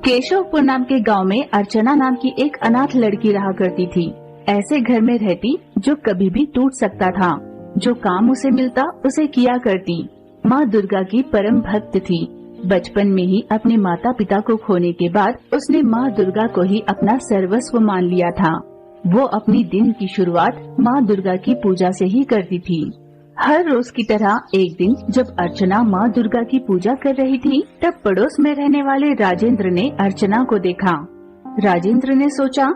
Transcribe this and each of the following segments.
केशवपुर नाम के गांव में अर्चना नाम की एक अनाथ लड़की रहा करती थी। ऐसे घर में रहती जो कभी भी टूट सकता था। जो काम उसे मिलता उसे किया करती। माँ दुर्गा की परम भक्त थी। बचपन में ही अपने माता पिता को खोने के बाद उसने माँ दुर्गा को ही अपना सर्वस्व मान लिया था। वो अपनी दिन की शुरुआत माँ दुर्गा की पूजा से ही करती थी। हर रोज की तरह एक दिन जब अर्चना माँ दुर्गा की पूजा कर रही थी, तब पड़ोस में रहने वाले राजेंद्र ने अर्चना को देखा। राजेंद्र ने सोचा,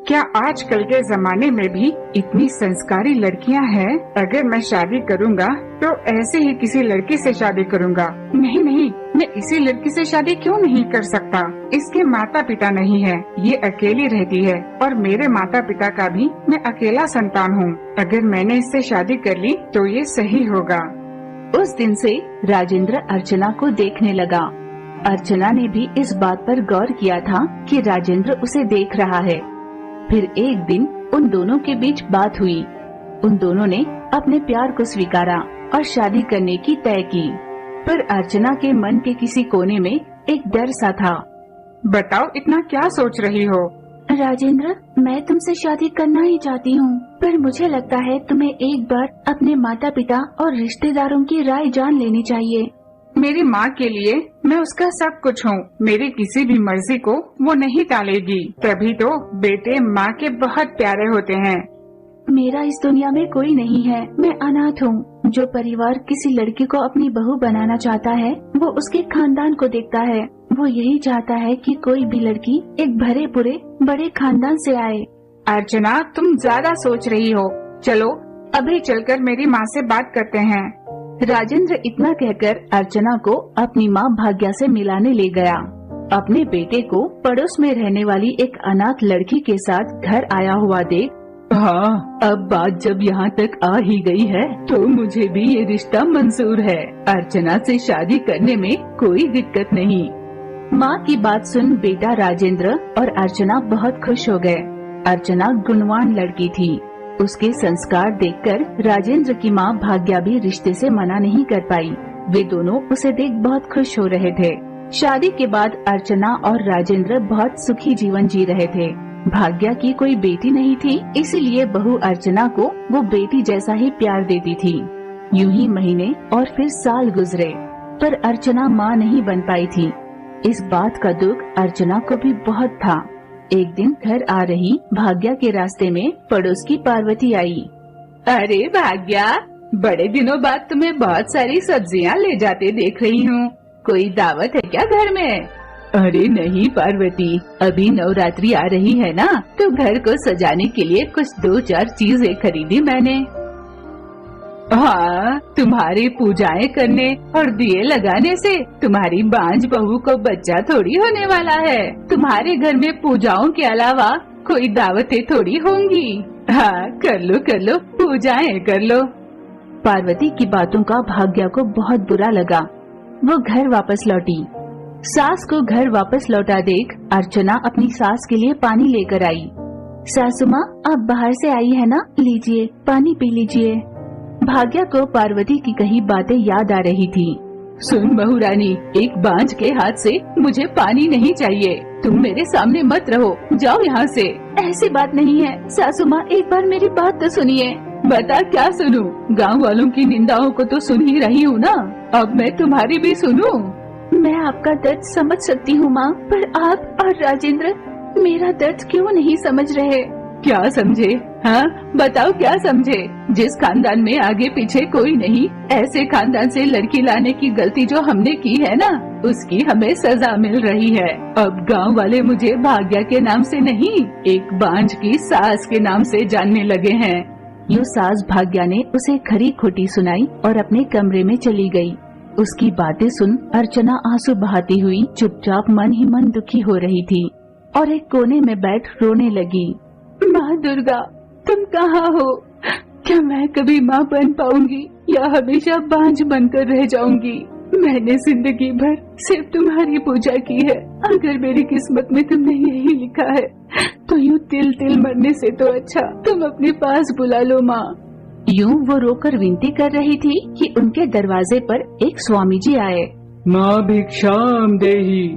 क्या आजकल के जमाने में भी इतनी संस्कारी लड़कियां हैं? अगर मैं शादी करूंगा तो ऐसे ही किसी लड़की से शादी करूंगा। नहीं, मैं इसी लड़की से शादी क्यों नहीं कर सकता? इसके माता पिता नहीं है, ये अकेली रहती है और मेरे माता पिता का भी मैं अकेला संतान हूँ। अगर मैंने इससे शादी कर ली तो ये सही होगा। उस दिन से राजेंद्र अर्चना को देखने लगा। अर्चना ने भी इस बात पर गौर किया था कि राजेंद्र उसे देख रहा है। फिर एक दिन उन दोनों के बीच बात हुई। उन दोनों ने अपने प्यार को स्वीकारा और शादी करने की तय की। पर अर्चना के मन के किसी कोने में एक डर सा था। बताओ, इतना क्या सोच रही हो? राजेंद्र, मैं तुमसे शादी करना ही चाहती हूँ, पर मुझे लगता है तुम्हें एक बार अपने माता पिता और रिश्तेदारों की राय जान लेनी चाहिए। मेरी माँ के लिए मैं उसका सब कुछ हूँ। मेरी किसी भी मर्जी को वो नहीं टालेगी। तभी तो बेटे माँ के बहुत प्यारे होते हैं। मेरा इस दुनिया में कोई नहीं है, मैं अनाथ हूँ। जो परिवार किसी लड़की को अपनी बहू बनाना चाहता है वो उसके खानदान को देखता है। वो यही चाहता है कि कोई भी लड़की एक भरे पूरे बड़े खानदान से आए। अर्चना, तुम ज्यादा सोच रही हो। चलो अभी चलकर मेरी माँ से बात करते हैं। राजेंद्र इतना कहकर अर्चना को अपनी माँ भाग्या से मिलाने ले गया। अपने बेटे को पड़ोस में रहने वाली एक अनाथ लड़की के साथ घर आया हुआ देख, हाँ, अब बात जब यहाँ तक आ ही गई है तो मुझे भी ये रिश्ता मंजूर है। अर्चना से शादी करने में कोई दिक्कत नहीं। माँ की बात सुन बेटा राजेंद्र और अर्चना बहुत खुश हो गए। अर्चना गुणवान लड़की थी। उसके संस्कार देखकर राजेंद्र की माँ भाग्या भी रिश्ते से मना नहीं कर पाई। वे दोनों उसे देख बहुत खुश हो रहे थे। शादी के बाद अर्चना और राजेंद्र बहुत सुखी जीवन जी रहे थे। भाग्या की कोई बेटी नहीं थी, इसीलिए बहू अर्चना को वो बेटी जैसा ही प्यार देती थी। यूं ही महीने और फिर साल गुजरे, पर अर्चना माँ नहीं बन पाई थी। इस बात का दुख अर्चना को भी बहुत था। एक दिन घर आ रही भाग्या के रास्ते में पड़ोस की पार्वती आई। अरे भाग्या, बड़े दिनों बाद तुम्हें बहुत सारी सब्जियां ले जाते देख रही हूँ। कोई दावत है क्या घर में? अरे नहीं पार्वती, अभी नवरात्रि आ रही है ना, तो घर को सजाने के लिए कुछ 2-4 चीजें खरीदी मैंने। हाँ, तुम्हारी पूजाएं करने और दिए लगाने से तुम्हारी बांझ बहू को बच्चा थोड़ी होने वाला है। तुम्हारे घर में पूजाओं के अलावा कोई दावतें थोड़ी होंगी। हाँ, कर लो, पूजाएं कर लो। पार्वती की बातों का भाग्या को बहुत बुरा लगा। वो घर वापस लौटी। सास को घर वापस लौटा देख अर्चना अपनी सास के लिए पानी लेकर आई। सासू माँ, आप बाहर से आई है ना, लीजिए पानी पी लीजिए। भाग्या को पार्वती की कही बातें याद आ रही थी। सुन बहुरानी, एक बांझ के हाथ से मुझे पानी नहीं चाहिए। तुम मेरे सामने मत रहो, जाओ यहाँ से। ऐसी बात नहीं है सासू माँ, एक बार मेरी बात तो सुनिए। बता, क्या सुनूं? गांव वालों की निंदाओं को तो सुन ही रही हूँ ना, अब मैं तुम्हारी भी सुनूं? मैं आपका दर्द समझ सकती हूँ माँ, पर आप और राजेंद्र मेरा दर्द क्यों नहीं समझ रहे? क्या समझे? हाँ बताओ, क्या समझे? जिस खानदान में आगे पीछे कोई नहीं, ऐसे खानदान से लड़की लाने की गलती जो हमने की है ना, उसकी हमें सजा मिल रही है। अब गांव वाले मुझे भाग्या के नाम से नहीं, एक बांझ की सास के नाम से जानने लगे हैं। यूँ सास भाग्या ने उसे खरी खोटी सुनाई और अपने कमरे में चली गई। उसकी बातें सुन अर्चना आंसू बहाती हुई चुपचाप मन ही मन दुखी हो रही थी और एक कोने में बैठ रोने लगी। माँ दुर्गा, तुम कहाँ हो? क्या मैं कभी माँ बन पाऊंगी या हमेशा बांझ बनकर रह जाऊंगी? मैंने जिंदगी भर सिर्फ तुम्हारी पूजा की है। अगर मेरी किस्मत में तुमने यही लिखा है तो यूँ तिल तिल मरने से तो अच्छा तुम अपने पास बुला लो माँ। यूँ वो रोकर विनती कर रही थी कि उनके दरवाजे पर एक स्वामी जी आए। माँ भिक्षाम देही।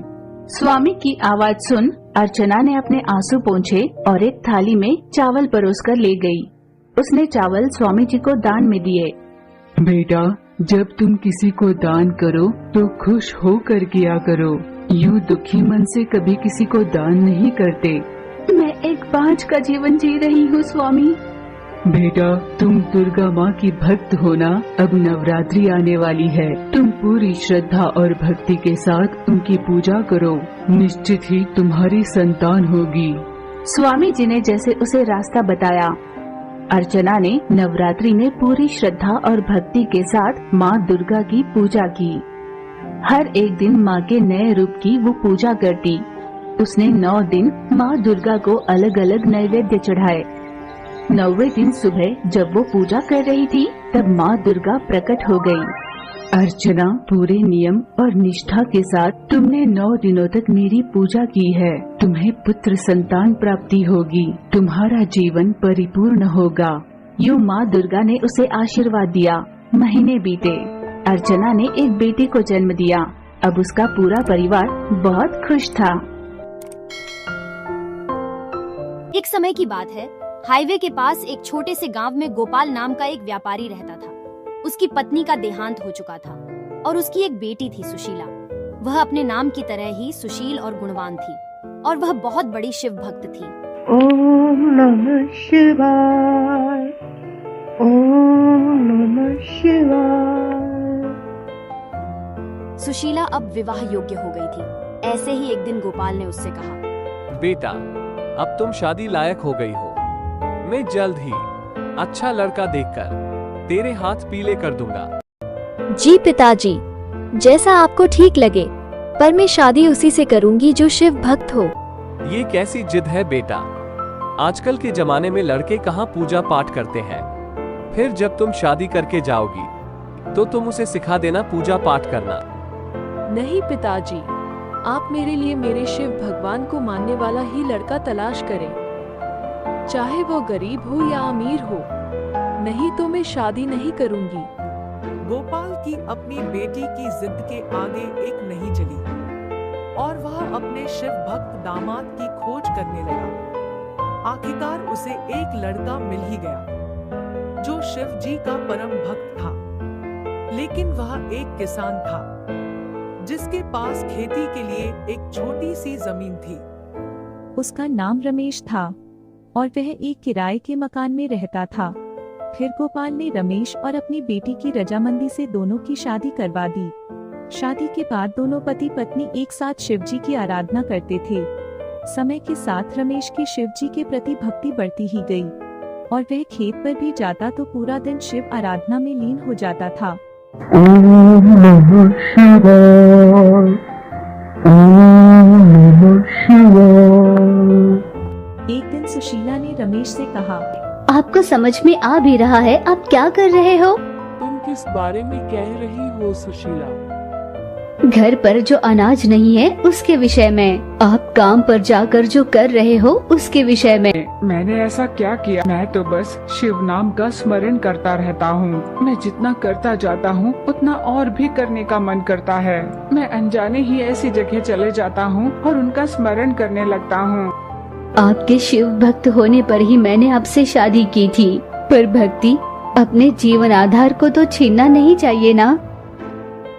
स्वामी की आवाज सुन अर्चना ने अपने आंसू पोंछे और एक थाली में चावल परोसकर ले गई। उसने चावल स्वामी जी को दान में दिए। बेटा, जब तुम किसी को दान करो तो खुश होकर किया करो। यूँ दुखी मन से कभी किसी को दान नहीं करते। मैं एक बांझ का जीवन जी रही हूँ स्वामी। बेटा, तुम दुर्गा माँ की भक्त हो ना। अब नवरात्रि आने वाली है। तुम पूरी श्रद्धा और भक्ति के साथ उनकी पूजा करो। निश्चित ही तुम्हारी संतान होगी। स्वामी जी ने जैसे उसे रास्ता बताया, अर्चना ने नवरात्रि में पूरी श्रद्धा और भक्ति के साथ माँ दुर्गा की पूजा की। हर एक दिन माँ के नए रूप की वो पूजा करती। उसने 9 दिन माँ दुर्गा को अलग अलग नैवेद्य चढ़ाए। 9वें दिन सुबह जब वो पूजा कर रही थी तब माँ दुर्गा प्रकट हो गई। अर्चना, पूरे नियम और निष्ठा के साथ तुमने 9 दिनों तक मेरी पूजा की है। तुम्हें पुत्र संतान प्राप्ति होगी। तुम्हारा जीवन परिपूर्ण होगा। यूँ माँ दुर्गा ने उसे आशीर्वाद दिया। महीने बीते। अर्चना ने एक बेटी को जन्म दिया। अब उसका पूरा परिवार बहुत खुश था। एक समय की बात है, हाईवे के पास एक छोटे से गांव में गोपाल नाम का एक व्यापारी रहता था। उसकी पत्नी का देहांत हो चुका था और उसकी एक बेटी थी सुशीला। वह अपने नाम की तरह ही सुशील और गुणवान थी और वह बहुत बड़ी शिव भक्त थी। ओम नमः शिवाय, ओम नमः शिवाय। सुशीला अब विवाह योग्य हो गई थी। ऐसे ही एक दिन गोपाल ने उससे कहा, बेटा, अब तुम शादी लायक हो गई हो। मैं जल्द ही अच्छा लड़का देखकर तेरे हाथ पीले कर दूंगा। जी पिताजी, जैसा आपको ठीक लगे, पर मैं शादी उसी से करूंगी जो शिव भक्त हो। ये कैसी जिद है बेटा? आजकल के जमाने में लड़के कहाँ पूजा पाठ करते हैं। फिर जब तुम शादी करके जाओगी तो तुम उसे सिखा देना पूजा पाठ करना। नहीं पिताजी, आप मेरे लिए मेरे शिव भगवान को मानने वाला ही लड़का तलाश करें, चाहे वो गरीब हो या अमीर हो। नहीं तो मैं शादी नहीं करूंगी। गोपाल की अपनी बेटी की जिद के आगे एक नहीं चली और वह अपने शिव भक्त दामाद की खोज करने लगा। आखिरकार उसे एक लड़का मिल ही गया जो शिव जी का परम भक्त था। लेकिन वह एक किसान था जिसके पास खेती के लिए एक छोटी सी जमीन थी। उसका नाम रमेश था और वह एक किराए के मकान में रहता था। फिर गोपाल ने रमेश और अपनी बेटी की रजामंदी से दोनों की शादी करवा दी। शादी के बाद दोनों पति पत्नी एक साथ शिवजी की आराधना करते थे। समय के साथ रमेश की शिवजी के प्रति भक्ति बढ़ती ही गई और वह खेत पर भी जाता तो पूरा दिन शिव आराधना में लीन हो जाता था। ओम नमः शिवाय, ओम नमः शिवाय। एक दिन सुशीला ने रमेश से कहा, आपको समझ में आ भी रहा है आप क्या कर रहे हो? तुम किस बारे में कह रही हो सुशीला? घर पर जो अनाज नहीं है उसके विषय में। आप काम पर जाकर जो कर रहे हो उसके विषय में। मैंने ऐसा क्या किया? मैं तो बस शिव नाम का स्मरण करता रहता हूँ। मैं जितना करता जाता हूँ उतना और भी करने का मन करता है। मैं अनजाने ही ऐसी जगह चले जाता हूँ और उनका स्मरण करने लगता हूँ। आपके शिव भक्त होने पर ही मैंने आपसे शादी की थी, पर भक्ति अपने जीवन आधार को तो छीनना नहीं चाहिए ना।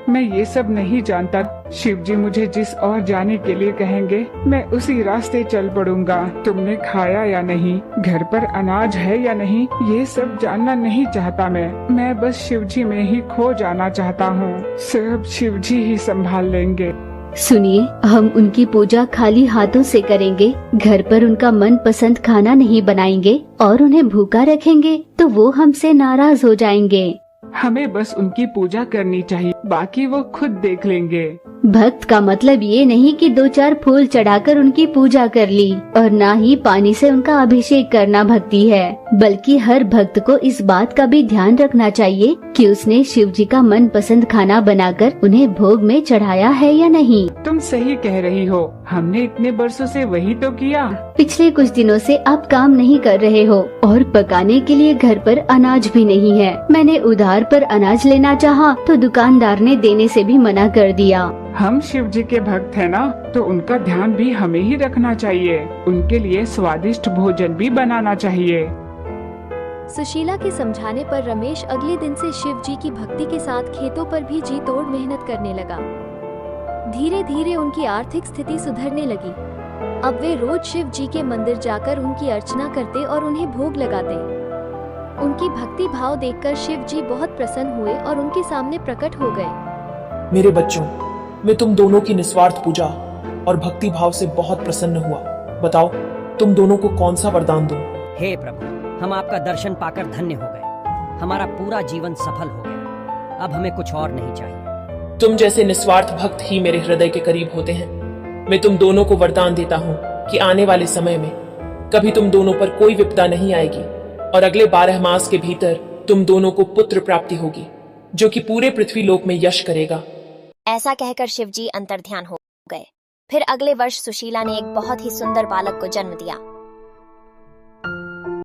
मैं ये सब नहीं जानता। शिव जी मुझे जिस और जाने के लिए कहेंगे मैं उसी रास्ते चल पड़ूंगा। तुमने खाया या नहीं, घर पर अनाज है या नहीं, ये सब जानना नहीं चाहता मैं बस शिव जी में ही खो जाना चाहता हूँ। सब शिव जी ही संभाल लेंगे। सुनिए, हम उनकी पूजा खाली हाथों से करेंगे। घर पर उनका मन पसंद खाना नहीं बनाएंगे और उन्हें भूखा रखेंगे तो वो हमसे नाराज हो जाएंगे। हमें बस उनकी पूजा करनी चाहिए, बाकी वो खुद देख लेंगे। भक्त का मतलब ये नहीं कि 2-4 फूल चढ़ाकर उनकी पूजा कर ली और ना ही पानी से उनका अभिषेक करना भक्ति है, बल्कि हर भक्त को इस बात का भी ध्यान रखना चाहिए कि उसने शिव जी का मन पसंद खाना बनाकर उन्हें भोग में चढ़ाया है या नहीं। तुम सही कह रही हो, हमने इतने बरसों से वही तो किया। पिछले कुछ दिनों से आप काम नहीं कर रहे हो और पकाने के लिए घर पर अनाज भी नहीं है। मैंने उधार पर अनाज लेना चाहा तो दुकानदार ने देने से भी मना कर दिया। हम शिव जी के भक्त हैं ना, तो उनका ध्यान भी हमें ही रखना चाहिए। उनके लिए स्वादिष्ट भोजन भी बनाना चाहिए। सुशीला के समझाने पर रमेश अगले दिन से शिव जी की भक्ति के साथ खेतों पर भी जी तोड़ मेहनत करने लगा। धीरे धीरे उनकी आर्थिक स्थिति सुधरने लगी। अब वे रोज शिव जी के मंदिर जाकर उनकी अर्चना करते और उन्हें भोग लगाते। उनकी भक्ति भाव देखकर शिव जी बहुत प्रसन्न हुए और उनके सामने प्रकट हो गए। मेरे बच्चों, मैं तुम दोनों की निस्वार्थ पूजा और भक्ति भाव से बहुत प्रसन्न हुआ। बताओ, तुम दोनों को कौन सा वरदान दूं? हे प्रभु, हम आपका दर्शन पाकर धन्य हो गए। हमारा पूरा जीवन सफल हो गया। अब हमें कुछ और नहीं चाहिए। तुम जैसे निस्वार्थ भक्त ही मेरे हृदय के करीब होते हैं। मैं तुम दोनों को वरदान देता हूँ कि आने वाले समय में कभी तुम दोनों पर कोई विपदा नहीं आएगी और अगले 12 मास के भीतर तुम दोनों को पुत्र प्राप्ति होगी, जो कि पूरे पृथ्वी लोक में यश करेगा। ऐसा कहकर शिवजी अंतर्ध्यान हो गए। फिर अगले वर्ष सुशीला ने एक बहुत ही सुंदर बालक को जन्म दिया।